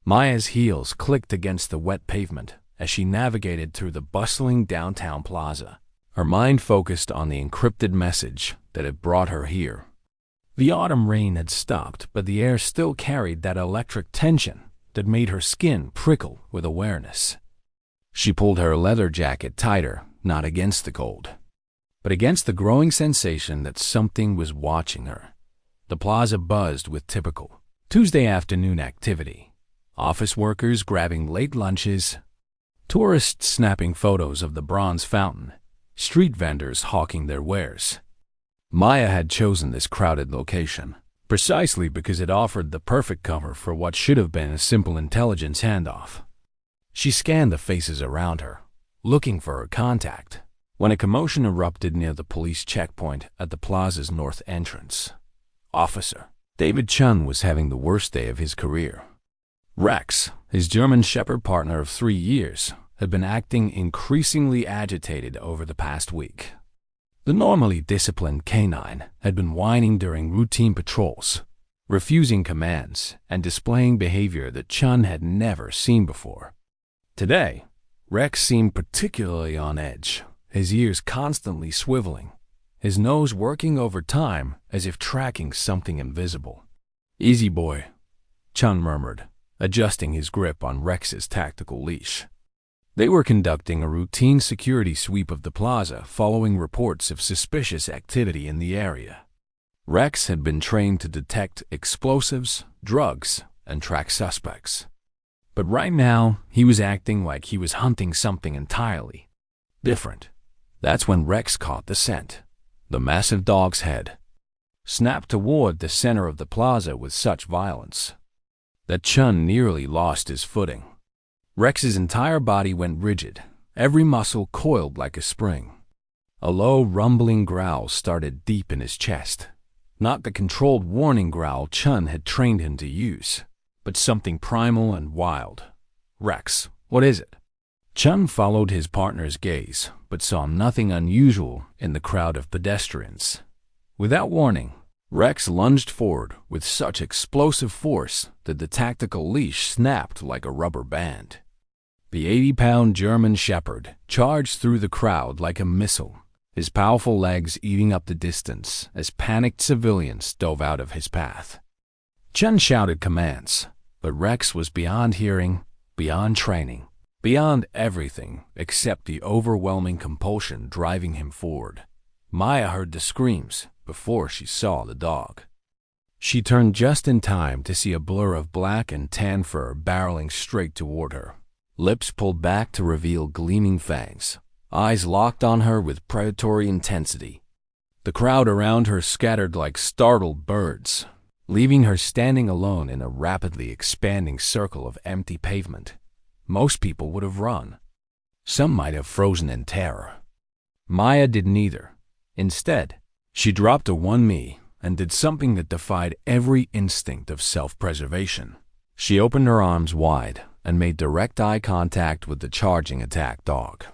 Maya's heels clicked against the wet pavement as she navigated through the bustling downtown plaza. Her mind focused on the encrypted message that had brought her here. The autumn rain had stopped, but the air still carried that electric tension that made her skin prickle with awareness. She pulled her leather jacket tighter, not against the cold, but against the growing sensation that something was watching her. The plaza buzzed with typical Tuesday afternoon activity. Office workers grabbing late lunches, tourists snapping photos of the bronze fountain, street vendors hawking their wares. Maya had chosen this crowded location precisely because it offered the perfect cover for what should have been a simple intelligence handoff. She scanned the faces around her, looking for her contact, when a commotion erupted near the police checkpoint at the plaza's north entrance. Officer David Chun was having the worst day of his career. Rex, his German Shepherd partner of 3 years, had been acting increasingly agitated over the past week. The normally disciplined canine had been whining during routine patrols, refusing commands and displaying behavior that Chun had never seen before. Today, Rex seemed particularly on edge, his ears constantly swiveling, his nose working overtime as if tracking something invisible. "Easy, boy," Chun murmured, adjusting his grip on Rex's tactical leash. They were conducting a routine security sweep of the plaza following reports of suspicious activity in the area. Rex had been trained to detect explosives, drugs, and track suspects. But right now, he was acting like he was hunting something entirely different. That's when Rex caught the scent. The massive dog's head snapped toward the center of the plaza with such violence that Chun nearly lost his footing. Rex's entire body went rigid, every muscle coiled like a spring. A low, rumbling growl started deep in his chest. Not the controlled warning growl Chun had trained him to use, but something primal and wild. "Rex, what is it?" Chun followed his partner's gaze, but saw nothing unusual in the crowd of pedestrians. Without warning, Rex lunged forward with such explosive force that the tactical leash snapped like a rubber band. The 80-pound German Shepherd charged through the crowd like a missile, his powerful legs eating up the distance as panicked civilians dove out of his path. Chun shouted commands, but Rex was beyond hearing, beyond training, beyond everything except the overwhelming compulsion driving him forward. Maya heard the screams before she saw the dog. She turned just in time to see a blur of black and tan fur barreling straight toward her, lips pulled back to reveal gleaming fangs, eyes locked on her with predatory intensity. The crowd around her scattered like startled birds, leaving her standing alone in a rapidly expanding circle of empty pavement. Most people would have run. Some might have frozen in terror. Maya did neither. Instead, she dropped to one knee and did something that defied every instinct of self-preservation. She opened her arms wide and made direct eye contact with the charging attack dog.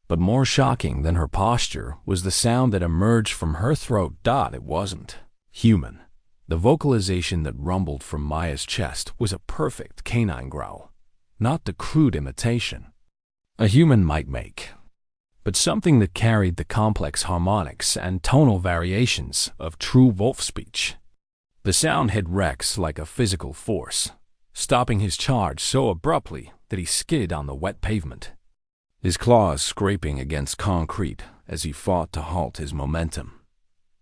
But more shocking than her posture was the sound that emerged from her throat. It wasn't human. The vocalization that rumbled from Maya's chest was a perfect canine growl, not the crude imitation a human might make, but something that carried the complex harmonics and tonal variations of true wolf speech. The sound hit Rex like a physical force, stopping his charge so abruptly that he skidded on the wet pavement, his claws scraping against concrete as he fought to halt his momentum.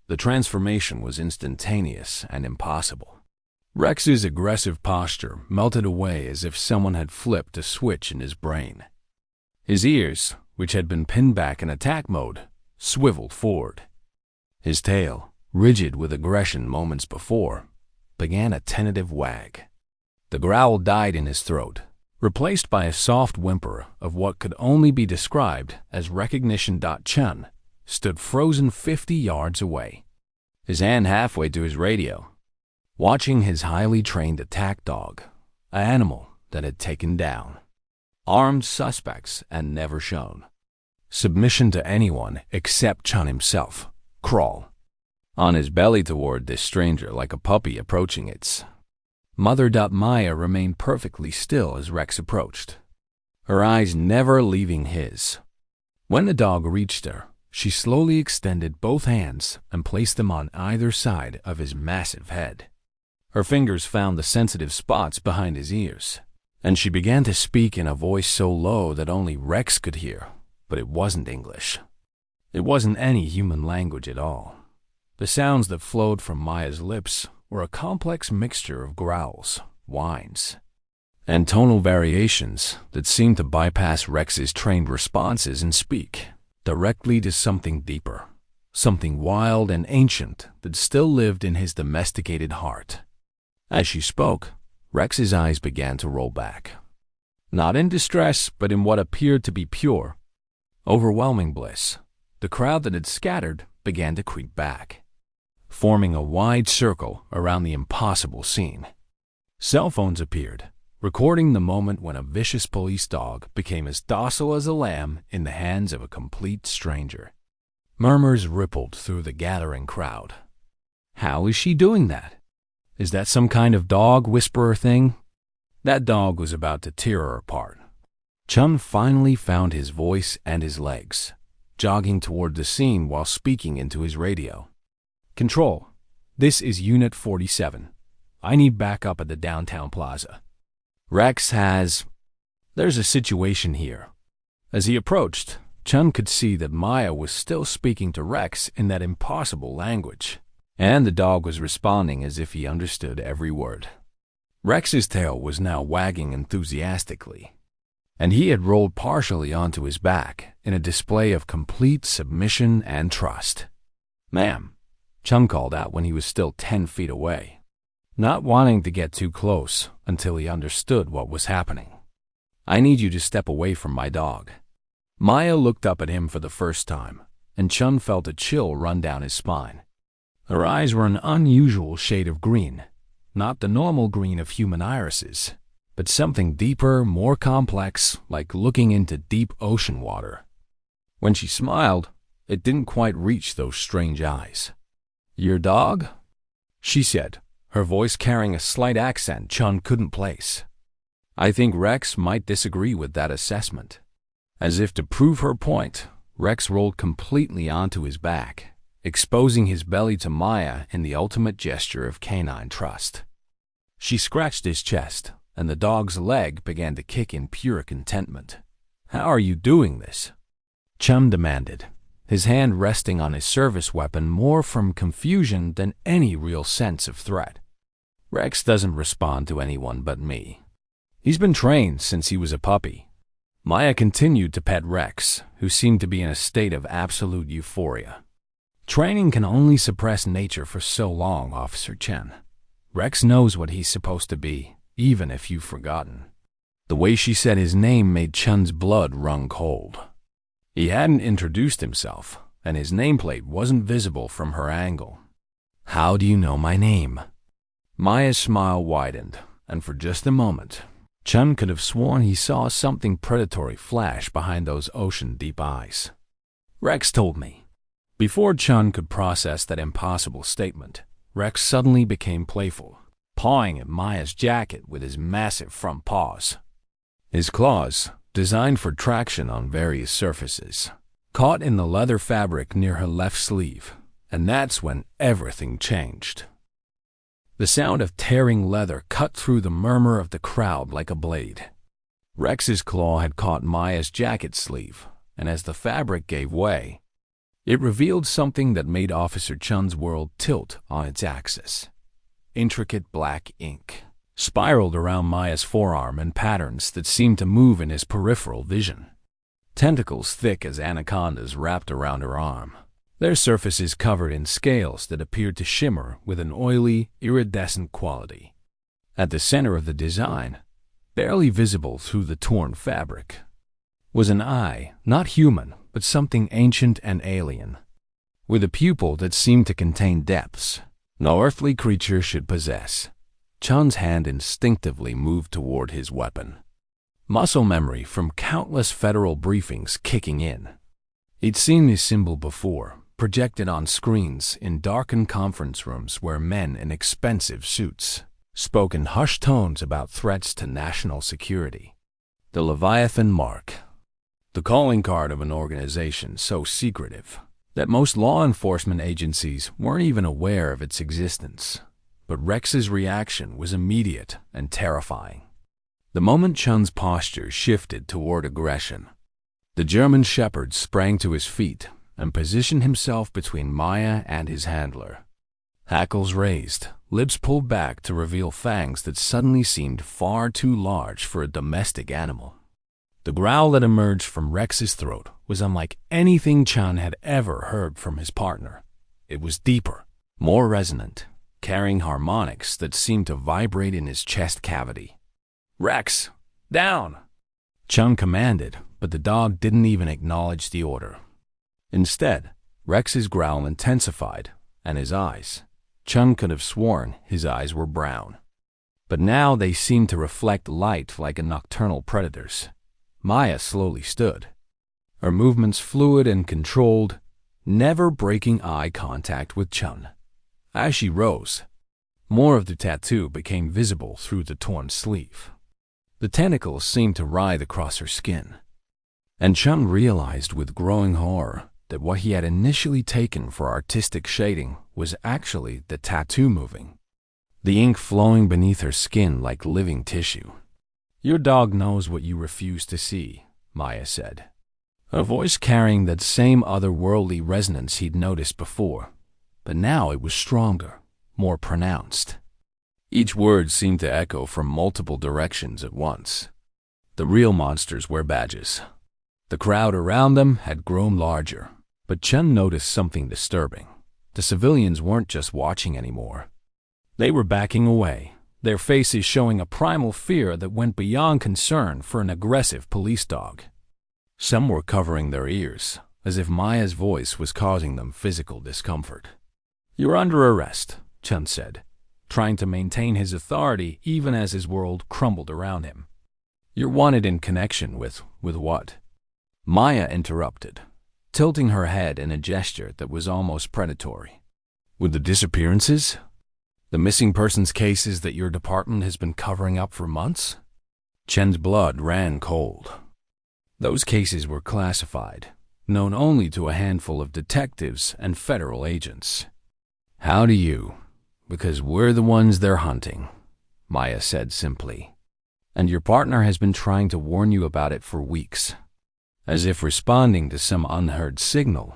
The transformation was instantaneous and impossible. Rex's aggressive posture melted away as if someone had flipped a switch in his brain. His ears, which had been pinned back in attack mode, swiveled forward. His tail, rigid with aggression moments before, began a tentative wag. The growl died in his throat, replaced by a soft whimper of what could only be described as recognition. Chun stood frozen 50 yards away, his hand halfway to his radio, watching his highly trained attack dog, an animal that had taken down armed suspects and never shown submission to anyone except Chun himself, crawl on his belly toward this stranger like a puppy approaching its Mother Maya remained perfectly still as Rex approached, her eyes never leaving his. When the dog reached her, she slowly extended both hands and placed them on either side of his massive head. Her fingers found the sensitive spots behind his ears, and she began to speak in a voice so low that only Rex could hear, but it wasn't English. It wasn't any human language at all. The sounds that flowed from Maya's lips were a complex mixture of growls, whines, and tonal variations that seemed to bypass Rex's trained responses and speak directly to something deeper, something wild and ancient that still lived in his domesticated heart. As she spoke, Rex's eyes began to roll back, not in distress, but in what appeared to be pure, overwhelming bliss. The crowd that had scattered began to creep back, forming a wide circle around the impossible scene. Cell phones appeared, recording the moment when a vicious police dog became as docile as a lamb in the hands of a complete stranger. Murmurs rippled through the gathering crowd. How is she doing that? Is that some kind of dog whisperer thing? That dog was about to tear her apart. Chun finally found his voice and his legs, jogging toward the scene while speaking into his radio. Control, this is Unit 47. I need backup at the downtown plaza. Rex has... There's a situation here. As he approached, Chun could see that Maya was still speaking to Rex in that impossible language, and the dog was responding as if he understood every word. Rex's tail was now wagging enthusiastically, and he had rolled partially onto his back in a display of complete submission and trust. "Ma'am," Chun called out when he was still 10 feet away, not wanting to get too close until he understood what was happening. "I need you to step away from my dog." Maya looked up at him for the first time, and Chun felt a chill run down his spine. Her eyes were an unusual shade of green, not the normal green of human irises, but something deeper, more complex, like looking into deep ocean water. When she smiled, it didn't quite reach those strange eyes. "Your dog?" she said, her voice carrying a slight accent Chun couldn't place. I think Rex might disagree with that assessment. As if to prove her point, Rex rolled completely onto his back, exposing his belly to Maya in the ultimate gesture of canine trust. She scratched his chest, and the dog's leg began to kick in pure contentment. "How are you doing this?" Chun demanded, his hand resting on his service weapon more from confusion than any real sense of threat. "Rex doesn't respond to anyone but me. He's been trained since he was a puppy." Maya continued to pet Rex, who seemed to be in a state of absolute euphoria. "Training can only suppress nature for so long, Officer Chen. Rex knows what he's supposed to be, even if you've forgotten." The way she said his name made Chun's blood run cold. He hadn't introduced himself, and his nameplate wasn't visible from her angle. "How do you know my name?" Maya's smile widened, and for just a moment, Chun could have sworn he saw something predatory flash behind those ocean-deep eyes. "Rex told me." Before Chun could process that impossible statement, Rex suddenly became playful, pawing at Maya's jacket with his massive front paws. His claws, designed for traction on various surfaces, caught in the leather fabric near her left sleeve, and that's when everything changed. The sound of tearing leather cut through the murmur of the crowd like a blade. Rex's claw had caught Maya's jacket sleeve, and as the fabric gave way, it revealed something that made Officer Chun's world tilt on its axis. Intricate black ink spiraled around Maya's forearm in patterns that seemed to move in his peripheral vision. Tentacles thick as anacondas wrapped around her arm, their surfaces covered in scales that appeared to shimmer with an oily, iridescent quality. At the center of the design, barely visible through the torn fabric, was an eye, not human, but something ancient and alien, with a pupil that seemed to contain depths no earthly creature should possess. Chun's hand instinctively moved toward his weapon, muscle memory from countless federal briefings kicking in. He'd seen this symbol before, projected on screens in darkened conference rooms where men in expensive suits spoke in hushed tones about threats to national security. The Leviathan mark, the calling card of an organization so secretive that most law enforcement agencies weren't even aware of its existence. But Rex's reaction was immediate and terrifying. The moment Chun's posture shifted toward aggression, the German shepherd sprang to his feet and positioned himself between Maya and his handler. Hackles raised, lips pulled back to reveal fangs that suddenly seemed far too large for a domestic animal. The growl that emerged from Rex's throat was unlike anything Chun had ever heard from his partner. It was deeper, more resonant, carrying harmonics that seemed to vibrate in his chest cavity. "Rex, down!" Chun commanded, but the dog didn't even acknowledge the order. Instead, Rex's growl intensified, and his eyes. Chun could have sworn his eyes were brown. But now they seemed to reflect light like a nocturnal predator's. Maya slowly stood, her movements fluid and controlled, never breaking eye contact with Chun. As she rose, more of the tattoo became visible through the torn sleeve. The tentacles seemed to writhe across her skin, and Chun realized with growing horror that what he had initially taken for artistic shading was actually the tattoo moving, the ink flowing beneath her skin like living tissue. "Your dog knows what you refuse to see," Maya said, her voice carrying that same otherworldly resonance he'd noticed before, but now it was stronger, more pronounced. Each word seemed to echo from multiple directions at once. The real monsters wear badges. The crowd around them had grown larger, but Chun noticed something disturbing. The civilians weren't just watching anymore. They were backing away, their faces showing a primal fear that went beyond concern for an aggressive police dog. Some were covering their ears, as if Maya's voice was causing them physical discomfort. "You're under arrest," Chun said, trying to maintain his authority even as his world crumbled around him. "You're wanted in connection with what?" Maya interrupted, tilting her head in a gesture that was almost predatory. "With the disappearances? The missing persons cases that your department has been covering up for months?" Chen's blood ran cold. Those cases were classified, known only to a handful of detectives and federal agents. "How do you? Because we're the ones they're hunting," Maya said simply. "And your partner has been trying to warn you about it for weeks." As if responding to some unheard signal,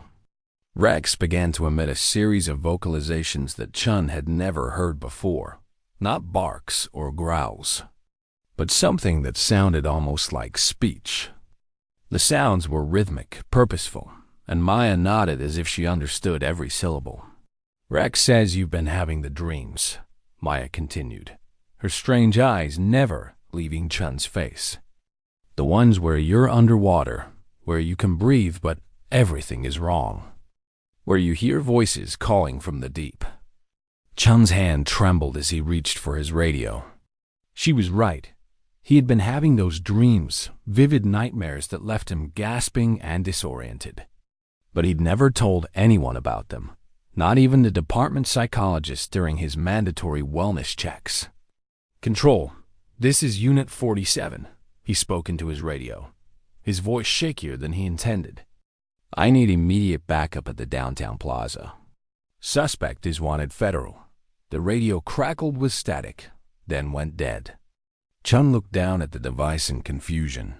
Rex began to emit a series of vocalizations that Chun had never heard before. Not barks or growls, but something that sounded almost like speech. The sounds were rhythmic, purposeful, and Maya nodded as if she understood every syllable. "Rex says you've been having the dreams," Maya continued, her strange eyes never leaving Chun's face. "The ones where you're underwater, where you can breathe but everything is wrong. Where you hear voices calling from the deep." Chun's hand trembled as he reached for his radio. She was right. He had been having those dreams, vivid nightmares that left him gasping and disoriented. But he'd never told anyone about them, not even the department psychologist during his mandatory wellness checks. "Control, this is Unit 47, he spoke into his radio, his voice shakier than he intended. "I need immediate backup at the downtown plaza. Suspect is wanted federal." The radio crackled with static, then went dead. Chun looked down at the device in confusion,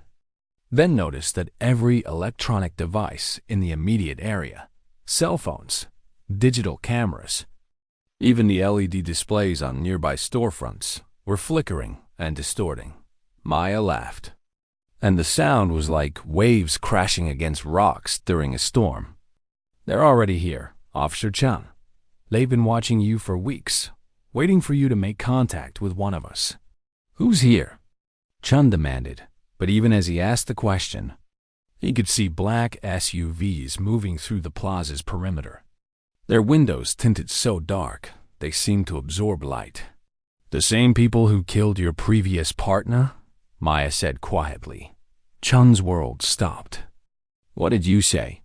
then noticed that every electronic device in the immediate area, cell phones, digital cameras, even the LED displays on nearby storefronts, were flickering and distorting. Maya laughed. And the sound was like waves crashing against rocks during a storm. "They're already here, Officer Chun. They've been watching you for weeks, waiting for you to make contact with one of us." "Who's here?" Chun demanded, but even as he asked the question, he could see black SUVs moving through the plaza's perimeter. Their windows tinted so dark, they seemed to absorb light. "The same people who killed your previous partner?" Maya said quietly. Chun's world stopped. "What did you say?"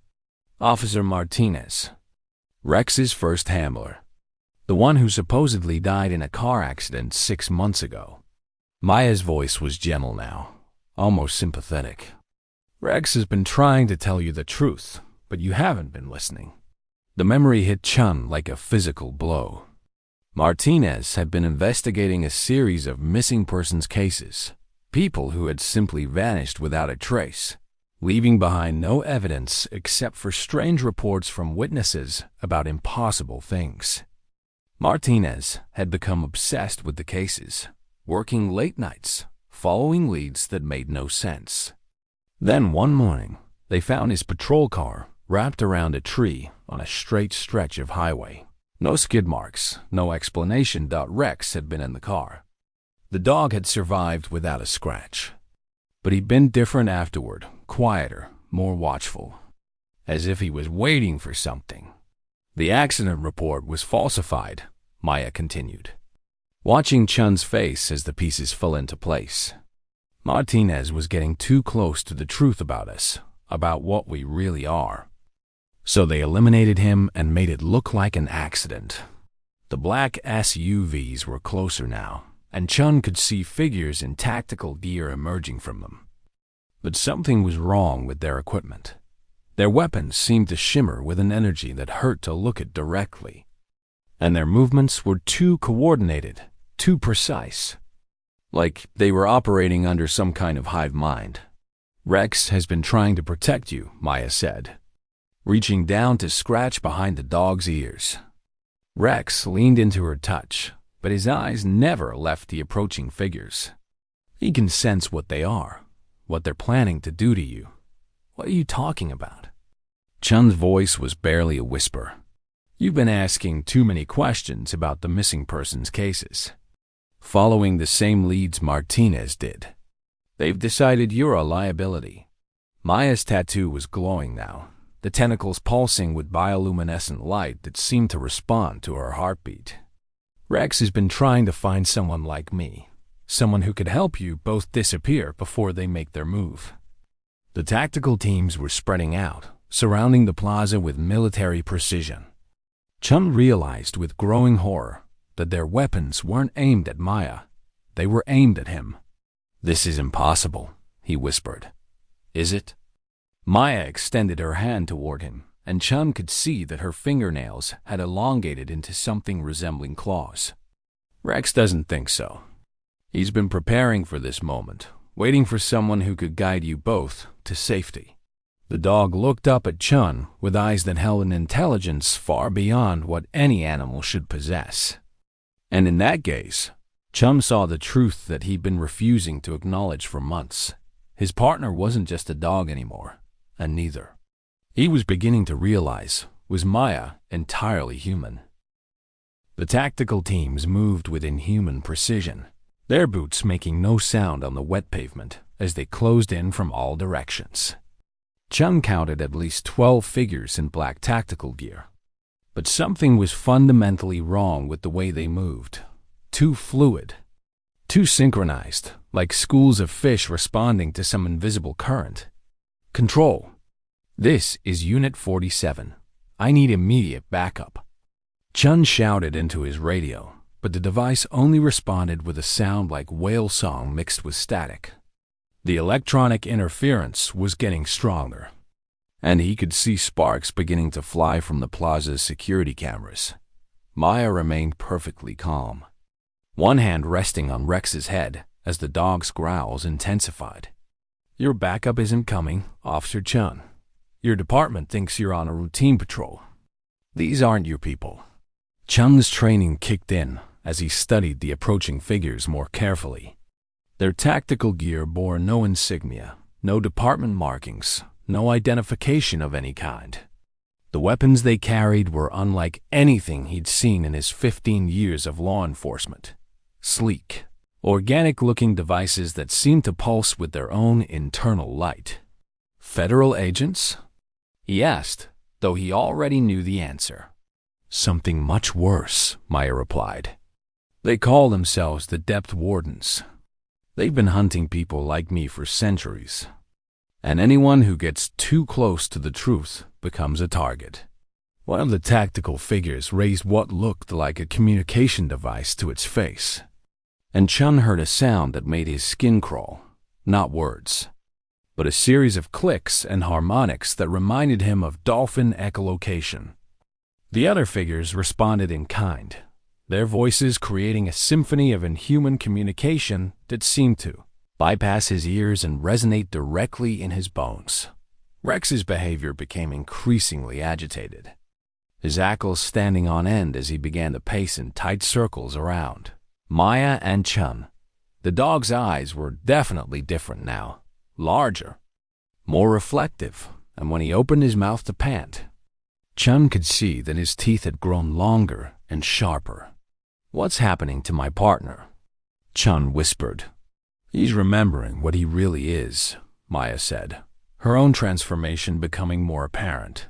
"Officer Martinez, Rex's first handler." The one who supposedly died in a car accident 6 months ago. Maya's voice was gentle now, almost sympathetic. Rex has been trying to tell you the truth, but you haven't been listening. The memory hit Chun like a physical blow. Martinez had been investigating a series of missing persons cases, people who had simply vanished without a trace, leaving behind no evidence except for strange reports from witnesses about impossible things. Martinez had become obsessed with the cases, working late nights, following leads that made no sense. Then one morning, they found his patrol car wrapped around a tree on a straight stretch of highway. No skid marks, no explanation. Rex had been in the car. The dog had survived without a scratch. But he'd been different afterward, quieter, more watchful, as if he was waiting for something. The accident report was falsified, Maya continued, watching Chun's face as the pieces fell into place. Martinez was getting too close to the truth about us, about what we really are. So they eliminated him and made it look like an accident. The black SUVs were closer now, and Chun could see figures in tactical gear emerging from them. But something was wrong with their equipment. Their weapons seemed to shimmer with an energy that hurt to look at directly. And their movements were too coordinated, too precise. Like they were operating under some kind of hive mind. Rex has been trying to protect you, Maya said, reaching down to scratch behind the dog's ears. Rex leaned into her touch, but his eyes never left the approaching figures. He can sense what they are, what they're planning to do to you. What are you talking about? Chun's voice was barely a whisper. You've been asking too many questions about the missing persons cases, following the same leads Martinez did. They've decided you're a liability. Maya's tattoo was glowing now, the tentacles pulsing with bioluminescent light that seemed to respond to her heartbeat. Rex has been trying to find someone like me, someone who could help you both disappear before they make their move. The tactical teams were spreading out, surrounding the plaza with military precision. Chun realized with growing horror that their weapons weren't aimed at Maya, they were aimed at him. This is impossible, he whispered. Is it? Maya extended her hand toward him, and Chun could see that her fingernails had elongated into something resembling claws. Rex doesn't think so. He's been preparing for this moment, waiting for someone who could guide you both to safety. The dog looked up at Chun with eyes that held an intelligence far beyond what any animal should possess. And in that gaze, Chun saw the truth that he'd been refusing to acknowledge for months. His partner wasn't just a dog anymore, and neither. He was beginning to realize, was Maya entirely human? The tactical teams moved with inhuman precision, their boots making no sound on the wet pavement as they closed in from all directions. Chun counted at least 12 figures in black tactical gear. But something was fundamentally wrong with the way they moved. Too fluid. Too synchronized, like schools of fish responding to some invisible current. Control. This is Unit 47. I need immediate backup. Chun shouted into his radio, but the device only responded with a sound like whale song mixed with static. The electronic interference was getting stronger, and he could see sparks beginning to fly from the plaza's security cameras. Maya remained perfectly calm, one hand resting on Rex's head as the dog's growls intensified. Your backup isn't coming, Officer Chun. Your department thinks you're on a routine patrol. These aren't your people. Chun's training kicked in as he studied the approaching figures more carefully. Their tactical gear bore no insignia, no department markings, no identification of any kind. The weapons they carried were unlike anything he'd seen in his 15 years of law enforcement. Sleek, organic-looking devices that seemed to pulse with their own internal light. Federal agents? He asked, though he already knew the answer. Something much worse, Maya replied. They call themselves the Depth Wardens. They've been hunting people like me for centuries. And anyone who gets too close to the truth becomes a target. One of the tactical figures raised what looked like a communication device to its face, and Chun heard a sound that made his skin crawl. Not words, but a series of clicks and harmonics that reminded him of dolphin echolocation. The other figures responded in kind, their voices creating a symphony of inhuman communication that seemed to bypass his ears and resonate directly in his bones. Rex's behavior became increasingly agitated, his ankles standing on end as he began to pace in tight circles around Maya and Chun. The dog's eyes were definitely different now, larger, more reflective, and when he opened his mouth to pant, Chun could see that his teeth had grown longer and sharper. "What's happening to my partner?" Chun whispered. "He's remembering what he really is," Maya said, her own transformation becoming more apparent.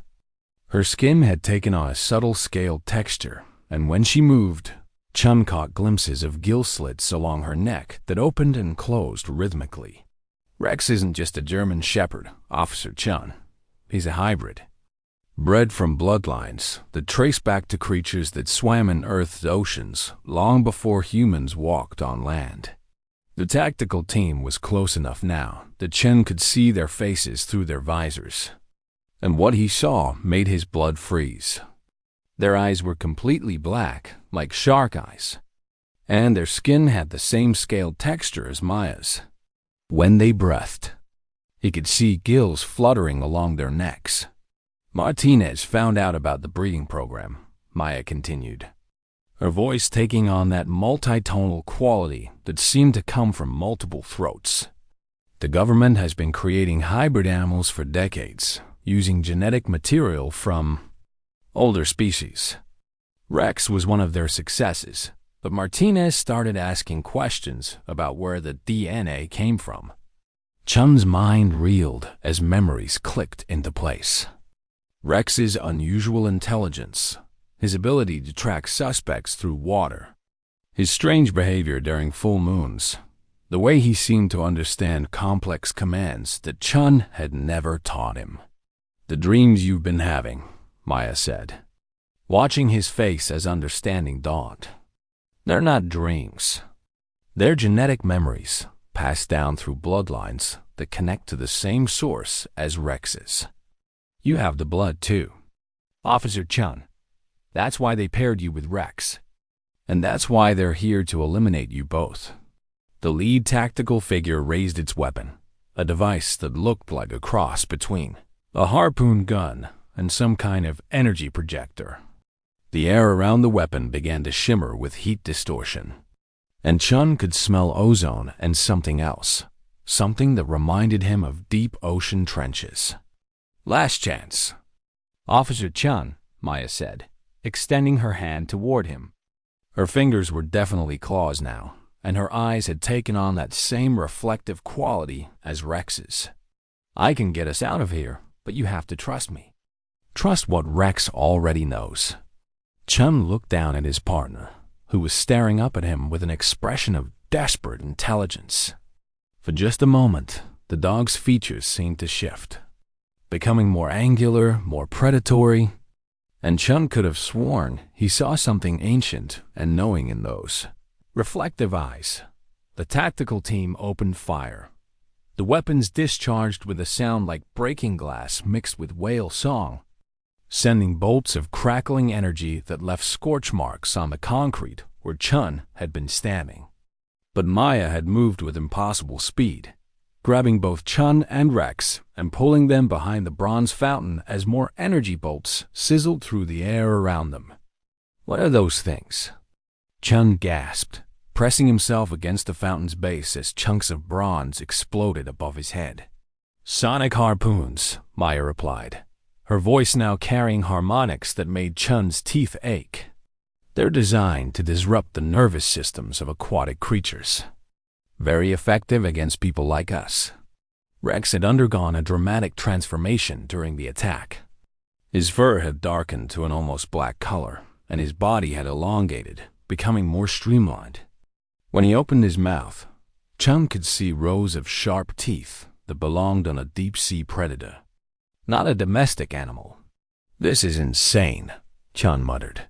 Her skin had taken on a subtle scaled texture, and when she moved, Chun caught glimpses of gill slits along her neck that opened and closed rhythmically. "Rex isn't just a German shepherd, Officer Chun. He's a hybrid, bred from bloodlines that trace back to creatures that swam in Earth's oceans long before humans walked on land." The tactical team was close enough now that Chen could see their faces through their visors, and what he saw made his blood freeze. Their eyes were completely black, like shark eyes, and their skin had the same scaled texture as Maya's. When they breathed, he could see gills fluttering along their necks. "Martinez found out about the breeding program," Maya continued, her voice taking on that multitonal quality that seemed to come from multiple throats. "The government has been creating hybrid animals for decades, using genetic material from older species. Rex was one of their successes, but Martinez started asking questions about where the DNA came from." Chun's mind reeled as memories clicked into place. Rex's unusual intelligence, his ability to track suspects through water, his strange behavior during full moons, the way he seemed to understand complex commands that Chun had never taught him. "The dreams you've been having," Maya said, watching his face as understanding dawned. "They're not dreams. They're genetic memories passed down through bloodlines that connect to the same source as Rex's. You have the blood too, Officer Chun. That's why they paired you with Rex. And that's why they're here to eliminate you both." The lead tactical figure raised its weapon, a device that looked like a cross between a harpoon gun and some kind of energy projector. The air around the weapon began to shimmer with heat distortion, and Chun could smell ozone and something else, something that reminded him of deep ocean trenches. "Last chance, Officer Chun," Maya said, extending her hand toward him. Her fingers were definitely claws now, and her eyes had taken on that same reflective quality as Rex's. "I can get us out of here, but you have to trust me." "Trust what Rex already knows." Chun looked down at his partner, who was staring up at him with an expression of desperate intelligence. For just a moment, the dog's features seemed to shift, becoming more angular, more predatory, and Chun could have sworn he saw something ancient and knowing in those reflective eyes. The tactical team opened fire. The weapons discharged with a sound like breaking glass mixed with whale song, sending bolts of crackling energy that left scorch marks on the concrete where Chun had been standing. But Maya had moved with impossible speed, grabbing both Chun and Rex and pulling them behind the bronze fountain as more energy bolts sizzled through the air around them. "What are those things?" Chun gasped, pressing himself against the fountain's base as chunks of bronze exploded above his head. "Sonic harpoons," Maya replied, her voice now carrying harmonics that made Chun's teeth ache. "They're designed to disrupt the nervous systems of aquatic creatures. Very effective against people like us." Rex had undergone a dramatic transformation during the attack. His fur had darkened to an almost black color, and his body had elongated, becoming more streamlined. When he opened his mouth, Chun could see rows of sharp teeth that belonged on a deep-sea predator. Not a domestic animal, "This is insane," Chun muttered.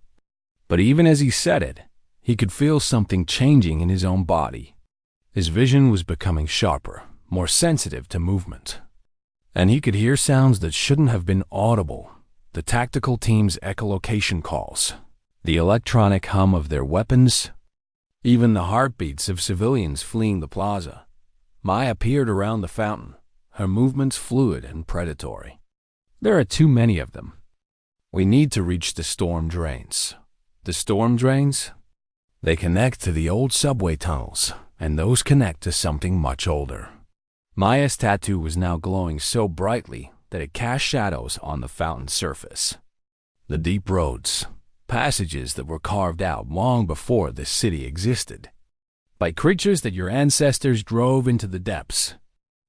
But even as he said it, he could feel something changing in his own body. His vision was becoming sharper, more sensitive to movement. And he could hear sounds that shouldn't have been audible. The tactical team's echolocation calls, the electronic hum of their weapons, even the heartbeats of civilians fleeing the plaza. Maya peered around the fountain, her movements fluid and predatory. "There are too many of them. We need to reach the storm drains." "The storm drains?" "They connect to the old subway tunnels, and those connect to something much older." Maya's tattoo was now glowing so brightly that it cast shadows on the fountain's surface. The deep roads, passages that were carved out long before this city existed, by creatures that your ancestors drove into the depths.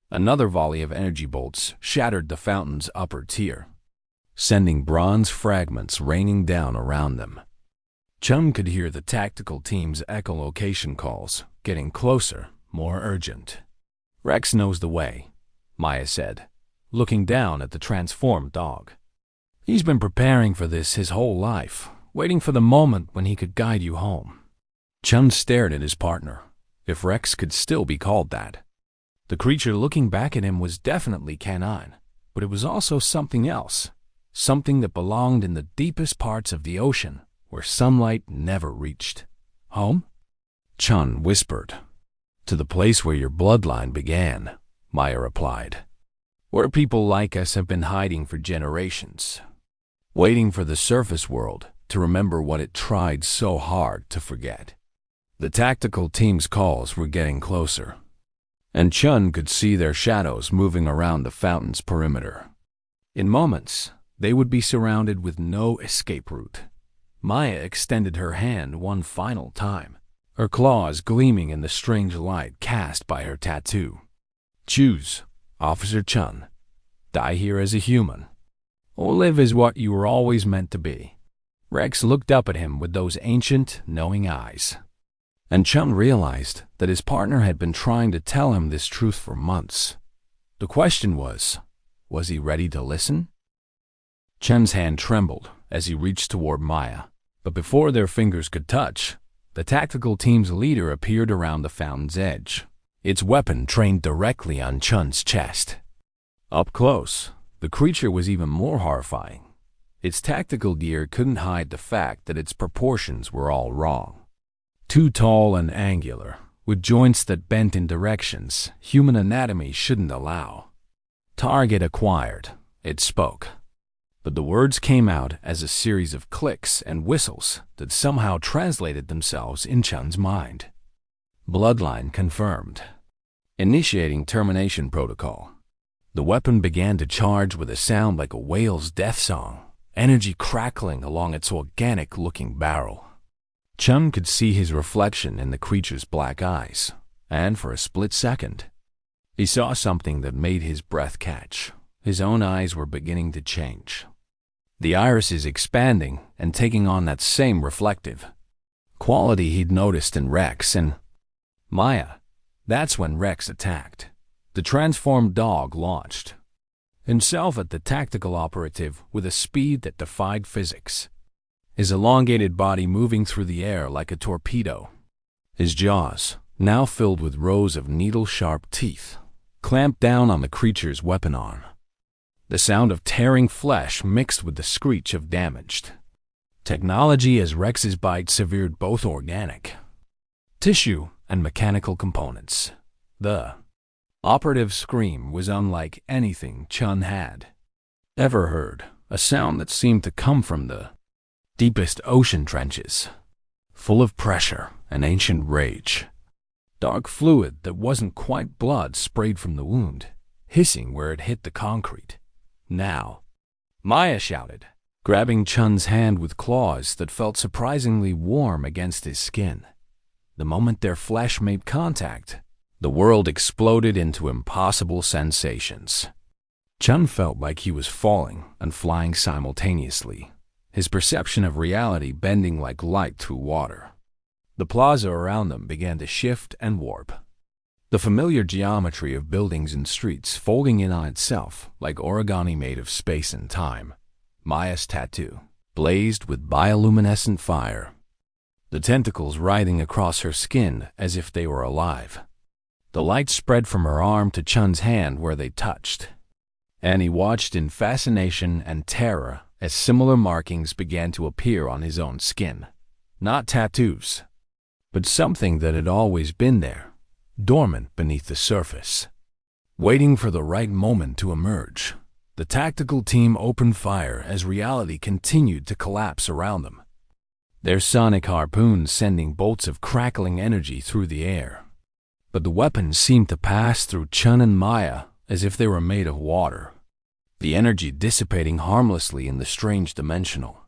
Another volley of energy bolts shattered the fountain's upper tier, sending bronze fragments raining down around them. Chun could hear the tactical team's echolocation calls, getting closer, more urgent. "Rex knows the way," Maya said, looking down at the transformed dog. "He's been preparing for this his whole life, waiting for the moment when he could guide you home." Chun stared at his partner, if Rex could still be called that. The creature looking back at him was definitely canine, but it was also something else, something that belonged in the deepest parts of the ocean, where sunlight never reached. "Home?" Chun whispered. "To the place where your bloodline began," Maya replied. "Where people like us have been hiding for generations, waiting for the surface world to remember what it tried so hard to forget." The tactical team's calls were getting closer, and Chun could see their shadows moving around the fountain's perimeter. In moments, they would be surrounded with no escape route. Maya extended her hand one final time, her claws gleaming in the strange light cast by her tattoo. "Choose, Officer Chun. Die here as a human, or live as what you were always meant to be." Rex looked up at him with those ancient, knowing eyes, and Chun realized that his partner had been trying to tell him this truth for months. The question was he ready to listen? Chun's hand trembled as he reached toward Maya, but before their fingers could touch, the tactical team's leader appeared around the fountain's edge, its weapon trained directly on Chun's chest. Up close, the creature was even more horrifying. Its tactical gear couldn't hide the fact that its proportions were all wrong. Too tall and angular, with joints that bent in directions human anatomy shouldn't allow. "Target acquired," it spoke. But the words came out as a series of clicks and whistles that somehow translated themselves in Chun's mind. "Bloodline confirmed. Initiating termination protocol." The weapon began to charge with a sound like a whale's death song, energy crackling along its organic-looking barrel. Chun could see his reflection in the creature's black eyes, and for a split second, he saw something that made his breath catch. His own eyes were beginning to change, the irises expanding and taking on that same reflective quality he'd noticed in Rex and Maya. That's when Rex attacked. The transformed dog launched himself at the tactical operative with a speed that defied physics, his elongated body moving through the air like a torpedo. His jaws, now filled with rows of needle-sharp teeth, clamped down on the creature's weapon arm. The sound of tearing flesh mixed with the screech of damaged technology as Rex's bite severed both organic tissue and mechanical components. The operative's scream was unlike anything Chun had ever heard, a sound that seemed to come from the deepest ocean trenches, full of pressure and ancient rage. Dark fluid that wasn't quite blood sprayed from the wound, hissing where it hit the concrete. "Now!" Maya shouted, grabbing Chun's hand with claws that felt surprisingly warm against his skin. The moment their flesh made contact, the world exploded into impossible sensations. Chun felt like he was falling and flying simultaneously, his perception of reality bending like light through water. The plaza around them began to shift and warp, the familiar geometry of buildings and streets folding in on itself like origami made of space and time. Maya's tattoo, blazed with bioluminescent fire, the tentacles writhing across her skin as if they were alive. The light spread from her arm to Chun's hand where they touched, and he watched in fascination and terror as similar markings began to appear on his own skin. Not tattoos, but something that had always been there, dormant beneath the surface, waiting for the right moment to emerge. The tactical team opened fire as reality continued to collapse around them, their sonic harpoons sending bolts of crackling energy through the air. But the weapons seemed to pass through Chun and Maya as if they were made of water, the energy dissipating harmlessly in the strange dimensional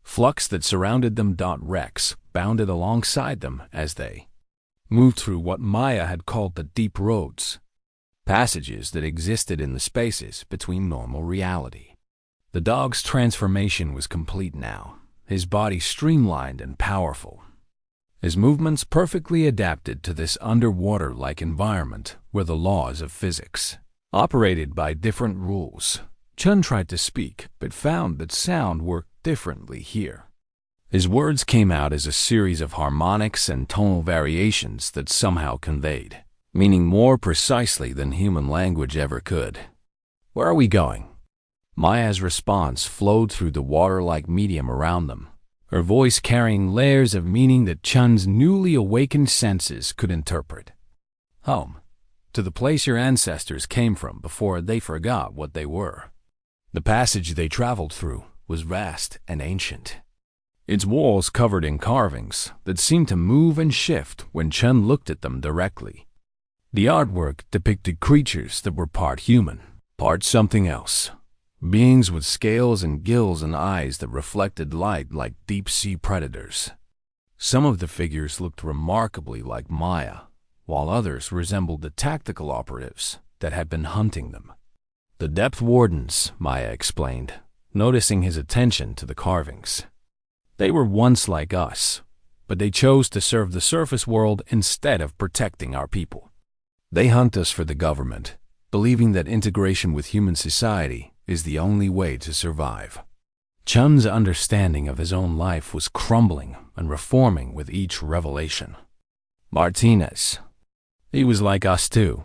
flux that surrounded them. Rex bounded alongside them as they moved through what Maya had called the deep roads, passages that existed in the spaces between normal reality. The dog's transformation was complete now, his body streamlined and powerful, his movements perfectly adapted to this underwater-like environment where the laws of physics operated by different rules. Chun tried to speak, but found that sound worked differently here. His words came out as a series of harmonics and tonal variations that somehow conveyed meaning more precisely than human language ever could. "Where are we going?" Maya's response flowed through the water-like medium around them, her voice carrying layers of meaning that Chun's newly awakened senses could interpret. "Home, to the place your ancestors came from before they forgot what they were." The passage they traveled through was vast and ancient, its walls covered in carvings that seemed to move and shift when Chun looked at them directly. The artwork depicted creatures that were part human, part something else, beings with scales and gills and eyes that reflected light like deep-sea predators. Some of the figures looked remarkably like Maya, while others resembled the tactical operatives that had been hunting them. "The Depth Wardens," Maya explained, noticing his attention to the carvings. "They were once like us, but they chose to serve the surface world instead of protecting our people. They hunt us for the government, believing that integration with human society is the only way to survive." Chun's understanding of his own life was crumbling and reforming with each revelation. Martinez. He was like us too.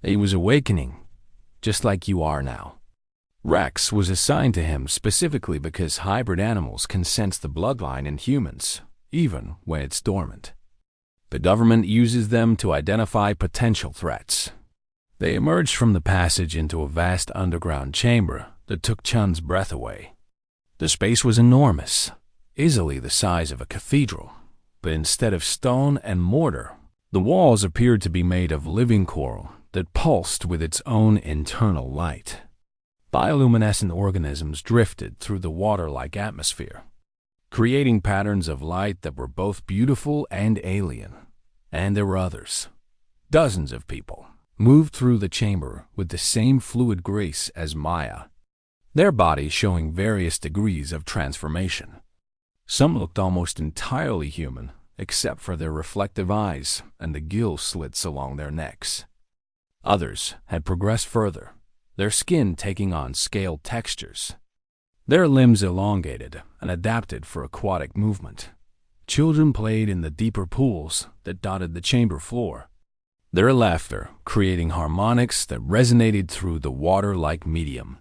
He was awakening, just like you are now. Rex was assigned to him specifically because hybrid animals can sense the bloodline in humans, even when it's dormant. The government uses them to identify potential threats. They emerged from the passage into a vast underground chamber that took Chun's breath away. The space was enormous, easily the size of a cathedral, but instead of stone and mortar, the walls appeared to be made of living coral that pulsed with its own internal light. Bioluminescent organisms drifted through the water-like atmosphere, creating patterns of light that were both beautiful and alien. And there were others. Dozens of people moved through the chamber with the same fluid grace as Maya, their bodies showing various degrees of transformation. Some looked almost entirely human, except for their reflective eyes and the gill slits along their necks. Others had progressed further, their skin taking on scaled textures, their limbs elongated and adapted for aquatic movement. Children played in the deeper pools that dotted the chamber floor, their laughter creating harmonics that resonated through the water-like medium.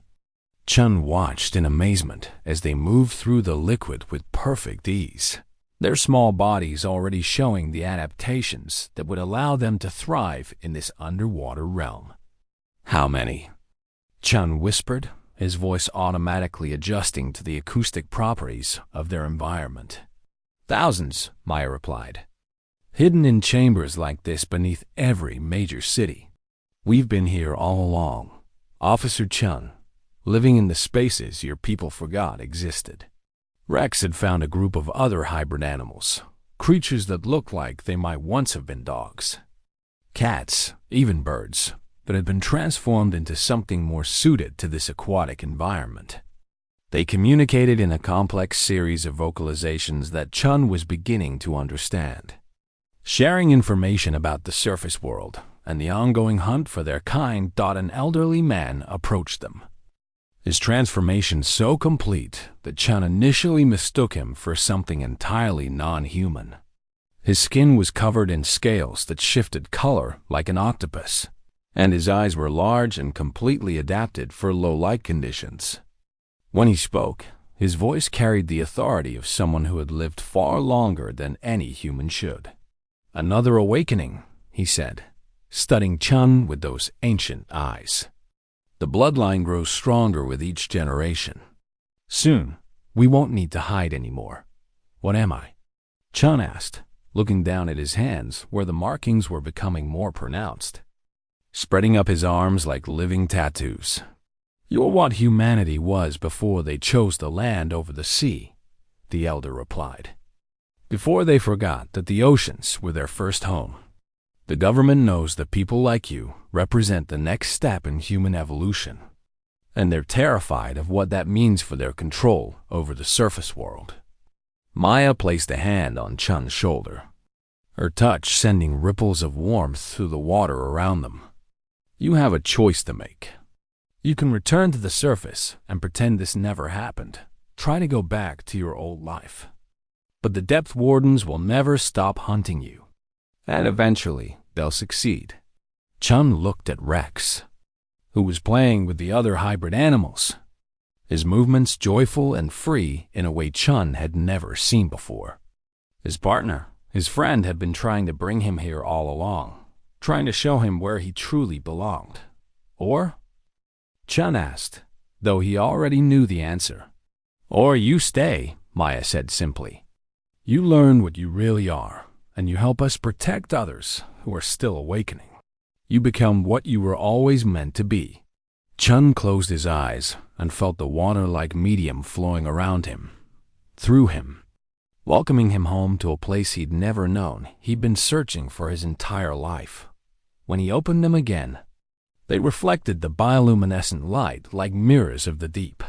Chun watched in amazement as they moved through the liquid with perfect ease, their small bodies already showing the adaptations that would allow them to thrive in this underwater realm. "How many?" Chun whispered, his voice automatically adjusting to the acoustic properties of their environment. "Thousands," Maya replied. "Hidden in chambers like this beneath every major city. We've been here all along, Officer Chun, living in the spaces your people forgot existed." Rex had found a group of other hybrid animals, creatures that looked like they might once have been dogs, cats, even birds, that had been transformed into something more suited to this aquatic environment. They communicated in a complex series of vocalizations that Chun was beginning to understand, sharing information about the surface world and the ongoing hunt for their kind. An elderly man approached them. his transformation so complete that Chun initially mistook him for something entirely non-human. His skin was covered in scales that shifted color like an octopus, and his eyes were large and completely adapted for low light conditions. When he spoke, his voice carried the authority of someone who had lived far longer than any human should. "Another awakening," he said, studying Chun with those ancient eyes. "The bloodline grows stronger with each generation. Soon, we won't need to hide anymore." "What am I?" Chun asked, looking down at his hands where the markings were becoming more pronounced, spreading up his arms like living tattoos. "You're what humanity was before they chose the land over the sea," the elder replied. "Before they forgot that the oceans were their first home. The government knows that people like you represent the next step in human evolution, and they're terrified of what that means for their control over the surface world." Maya placed a hand on Chun's shoulder, her touch sending ripples of warmth through the water around them. "You have a choice to make. You can return to the surface and pretend this never happened. Try to go back to your old life. But the depth wardens will never stop hunting you, and eventually they'll succeed." Chun looked at Rex, who was playing with the other hybrid animals, his movements joyful and free in a way Chun had never seen before. His partner, his friend, had been trying to bring him here all along, trying to show him where he truly belonged. Or? Chun asked, though he already knew the answer. "Or you stay," Maya said simply. "You learn what you really are, and you help us protect others who are still awakening. You become what you were always meant to be." Chun closed his eyes and felt the water-like medium flowing around him, through him, welcoming him home to a place he'd never known he'd been searching for his entire life. When he opened them again, they reflected the bioluminescent light like mirrors of the deep.